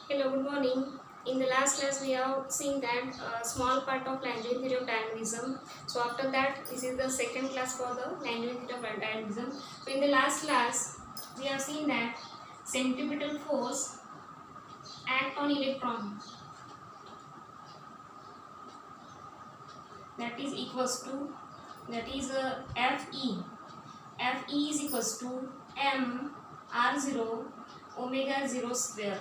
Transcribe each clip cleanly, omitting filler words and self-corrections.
Hello, good morning. In the last class, we have seen that small part of Lagrange theory of dynamism. So after that, this is the second class for the Lagrange theory of dynamism. So in the last class, we have seen that centripetal force act on electron, that is equals to Fe. Fe is equals to m r0 omega 0 square.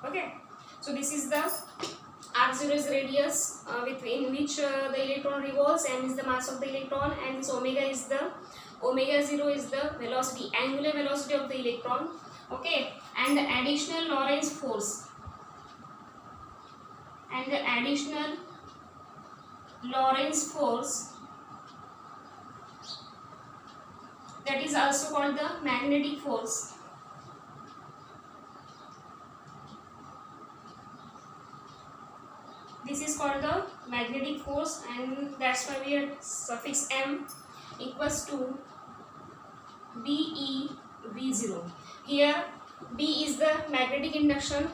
Okay, so this is the r0 is radius within which the electron revolves, m is the mass of the electron, and this omega 0 is the velocity, angular velocity of the electron. Okay, and the additional Lorentz force that is also called the magnetic force. This is called the magnetic force, and that's why we have suffix m equals to be v0. Here b is the magnetic induction,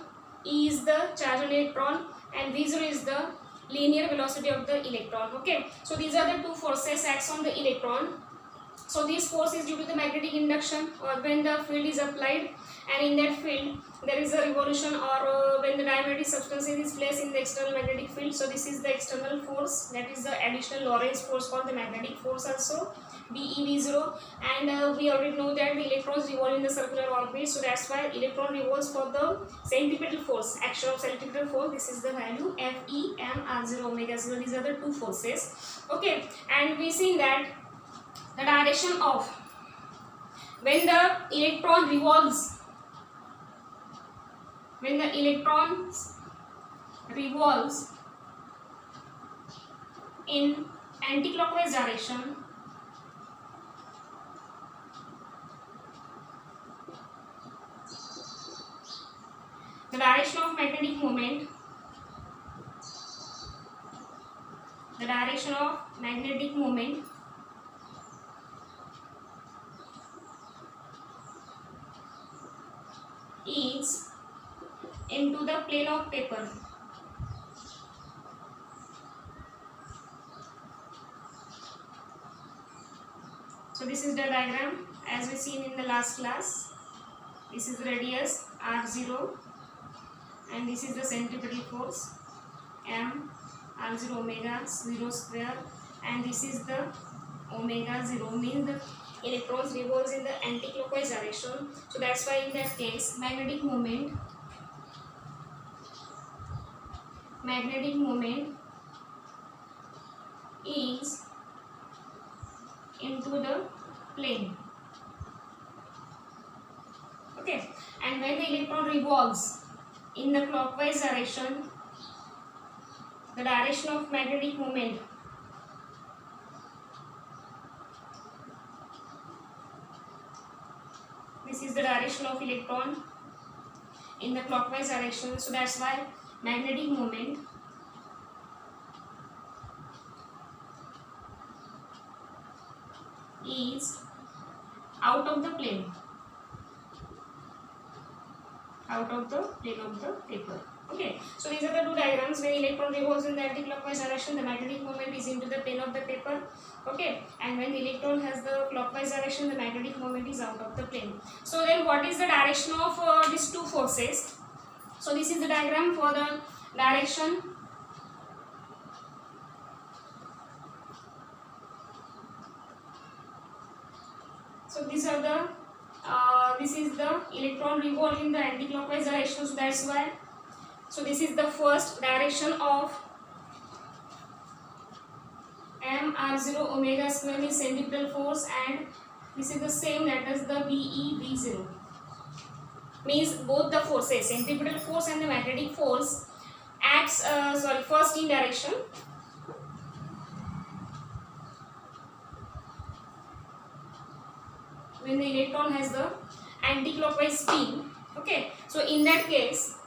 e is the charge on electron, and v0 is the linear velocity of the electron. Okay, so these are the two forces acts on the electron. So this force is due to the magnetic induction, or when the field is applied, and in that field there is a revolution, or when the diamagnetic substance is placed in the external magnetic field. So this is the external force, that is the additional Lorentz force called the magnetic force also, BeV0. And we already know that the electrons revolve in the circular orbit, so that's why electron revolves for the centripetal force, action of centripetal force. This is the value Fe, m, r0, omega 0. These are the two forces. Okay, and we see that the direction of when the electron revolves, in anti-clockwise direction, the direction of magnetic moment is into the plane of paper. So this is the diagram as we seen in the last class. This is radius r0, and this is the centripetal force m r0 omega 0 square, and this is the omega 0, means the electrons revolves in the anti-clockwise direction. So that's why in that case magnetic moment is into the plane. Okay, and when the electron revolves in the clockwise direction, the direction of magnetic moment this is the direction of electron in the clockwise direction. So that's why magnetic moment is out of the plane of the paper. Okay, so these are the two diagrams. When electron revolves in the anti-clockwise direction, the magnetic moment is into the plane of the paper. Okay, and when the electron has the clockwise direction, the magnetic moment is out of the plane. So then what is the direction of these two forces? So this is the diagram for the direction. So these are the this is the electron revolving in the anti-clockwise direction. So that's why. So this is the first direction of m r0 omega square means centripetal force, and this is the same, that is the BeV0, means both the forces, centripetal force and the magnetic force, acts first in direction when the electron has the anti-clockwise spin. Okay, so in that case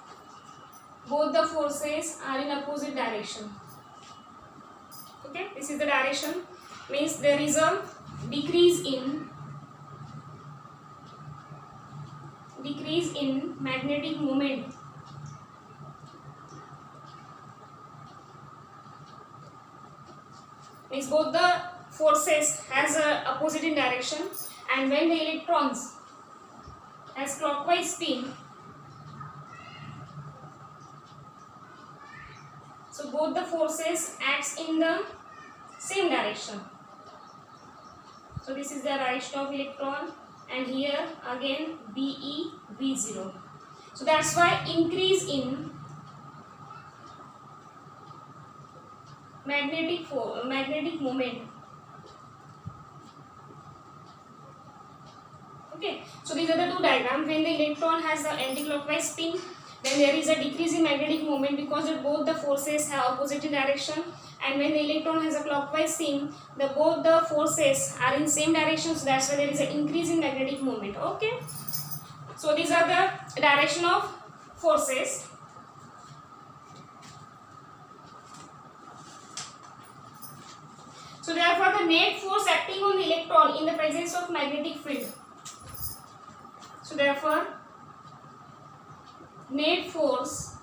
both the forces are in opposite direction. Okay, this is the direction, means there is a decrease in magnetic moment means both the forces has a opposite in direction, and when the electrons has clockwise spin, so both the forces acts in the same direction. So this is the direction of electron, and here again BE V0. So that's why increase in magnetic moment. Okay, so these are the two diagrams. When the electron has the anti-clockwise spin, then there is a decrease in magnetic moment because both the forces have opposite in direction. And when the electron has a clockwise spin, both the forces are in same direction, so that's why there is an increase in magnetic moment. Okay, so these are the direction of forces. So therefore the net force acting on the electron in the presence of magnetic field. So therefore net force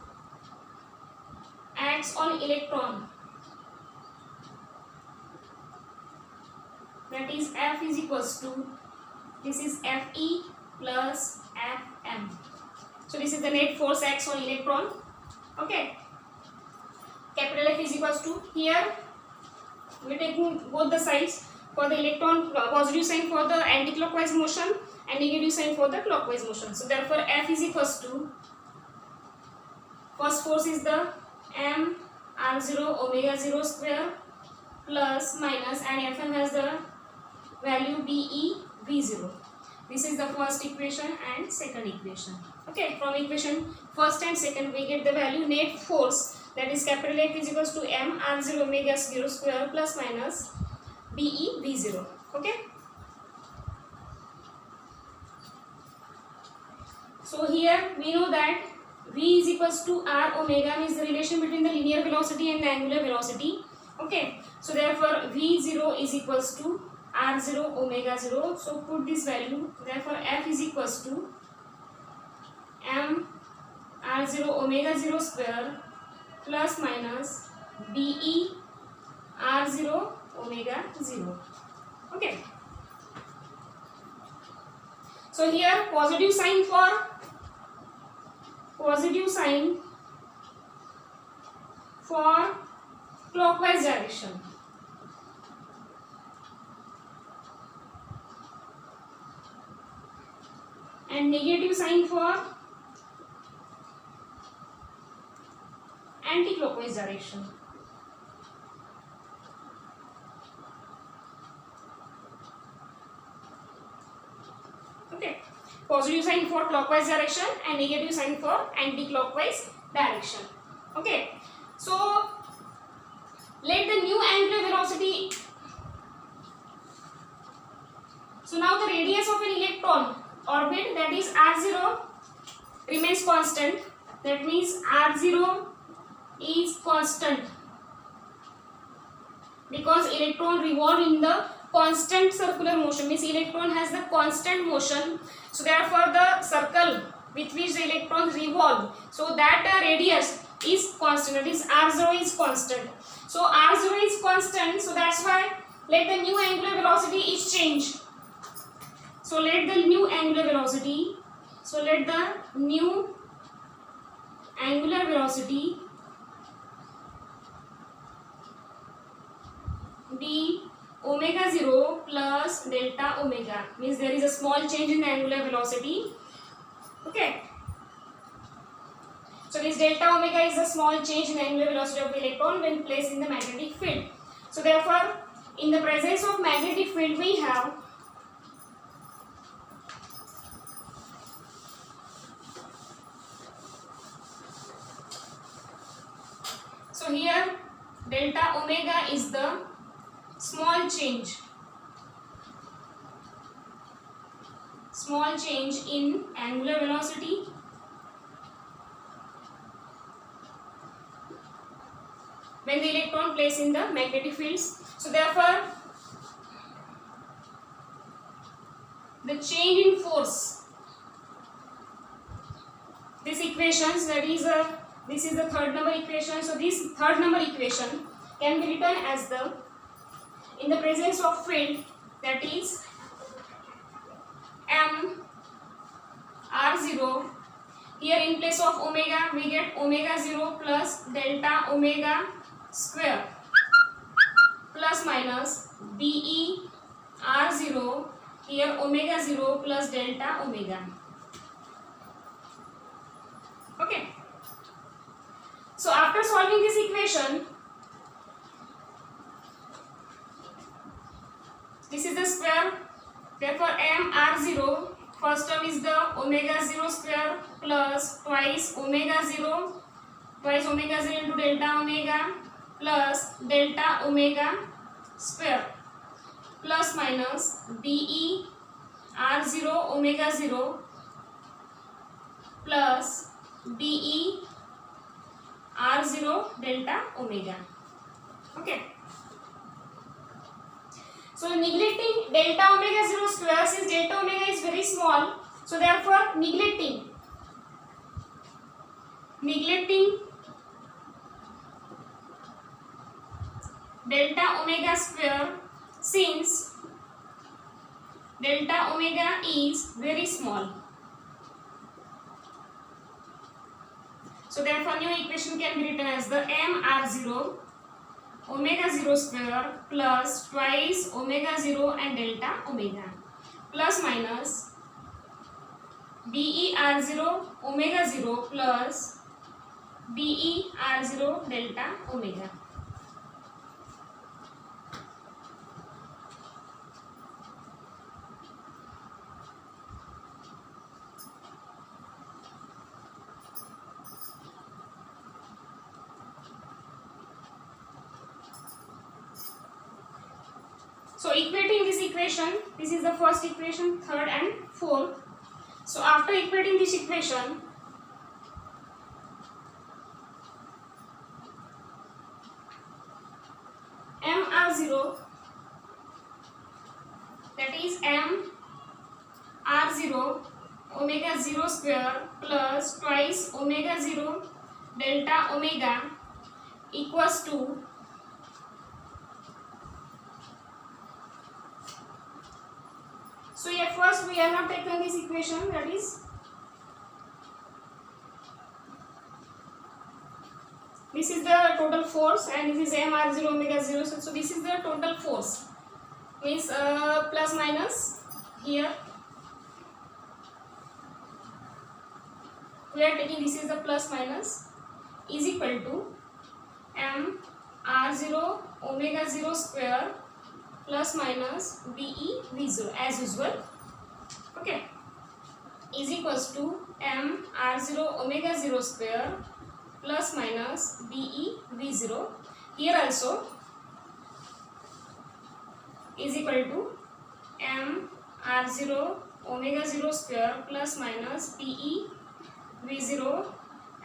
acts on electron, that is F is equals to, this is Fe plus Fm. So this is the net force acts on electron. Okay, capital F is equals to, here we are taking both the sides. For the electron, positive sign for the anti-clockwise motion and negative sign for the clockwise motion. So therefore F is equals to, first force is the m r0 omega 0 square plus minus, and Fm has the value be v0. This is the first equation and second equation. Okay, from equation first and second we get the value net force, that is capital F is equals to m r0 omega 0 square plus minus be v0. Okay, so here we know that v is equals to r omega, means the relation between the linear velocity and the angular velocity. Okay, so therefore v0 is equals to r0 omega 0. So put this value, therefore F is equals to m r0 omega 0 square plus minus be r0 omega 0. Okay, so here positive sign for clockwise direction, and negative sign for anti-clockwise direction. Okay, positive sign for clockwise direction and negative sign for anti-clockwise direction. Okay, so let the new angular velocity. So now the radius of an electron orbit, that is r0, remains constant. That means r0 is constant because electron revolve in the constant circular motion, means electron has the constant motion. So therefore the circle with which the electrons revolve, so that radius is constant, that is r0 is constant. So r0 is constant, so that's why let the new angular velocity is change. So let the new angular velocity, be omega 0 plus delta omega, means there is a small change in the angular velocity. Okay, so this delta omega is a small change in the angular velocity of the electron when placed in the magnetic field. So therefore in the presence of magnetic field we have so here delta omega is the small change in angular velocity when the electron placed in the magnetic fields. So therefore the change in force, this equations, that is this is the third number equation. So this third number equation can be written as the the presence of field, that is m r0. Here in place of omega we get omega 0 plus delta omega square plus minus be r0. Here omega 0 plus delta omega. Okay. So after solving this equation, this is the square. Therefore m r0, first term is the omega 0 square plus twice omega 0 into delta omega plus delta omega square plus minus be r0 omega 0 plus be r0 delta omega. Okay. So neglecting delta omega 0 square, since delta omega is very small, so therefore neglecting delta omega square, since delta omega is very small. So therefore new equation can be written as the m r0 omega 0 square plus twice omega 0 and delta omega plus minus be r0 omega 0 plus be r0 delta omega. So equating this equation, this is the first equation, third and fourth. So after equating this equation, m r0, that is m r0 omega 0 square plus twice omega 0 delta omega equals to so here first we have not taken this equation, that is this is the total force and this is m r0 omega 0, so this is the total force, means plus minus here we are taking this is the plus minus is equal to m r0 omega 0 square plus minus be v0 as usual. Okay, is equals to m r0 omega 0 square plus minus be v0. Here also is equal to m r0 omega 0 square plus minus be v0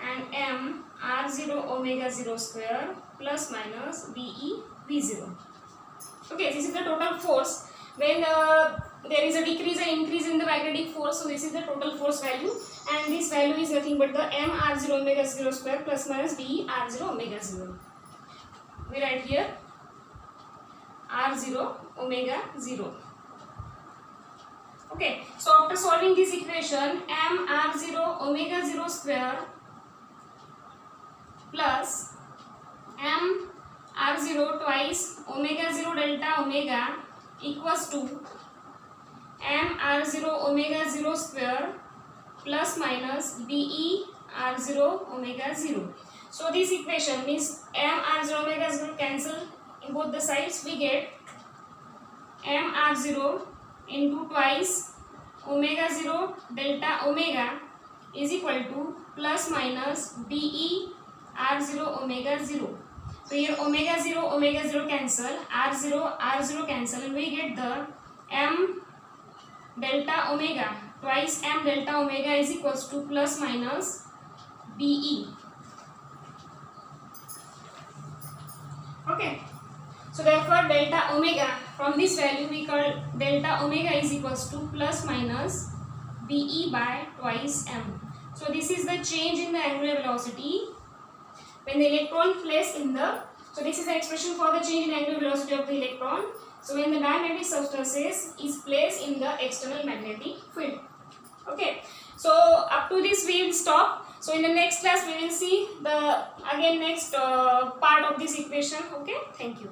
and m r0 omega 0 square plus minus be v0. Okay, this is the total force. When there is a decrease and increase in the magnetic force, so this is the total force value, and this value is nothing but the m r0 omega 0 square plus minus be r0 omega 0. We write here r0 omega 0. Okay, so after solving this equation, m r0 omega 0 square plus m r0 twice omega 0 delta omega equals to m r0 omega 0 square plus minus be r0 omega 0. So this equation means m r0 omega 0 cancel in both the sides, we get m r0 into twice omega 0 delta omega is equal to plus minus be r0 omega 0. So here omega 0 cancel, r0 cancel, and we get the m delta omega, twice m delta omega is equals to plus minus be. Okay, so therefore delta omega, from this value we call delta omega is equals to plus minus be by twice m. So this is the change in the angular velocity when the electron placed in the, so this is the expression for the change in angular velocity of the electron. So when the diamagnetic substances is placed in the external magnetic field. Okay, so up to this we will stop. So in the next class we will see the again next part of this equation. Okay, thank you.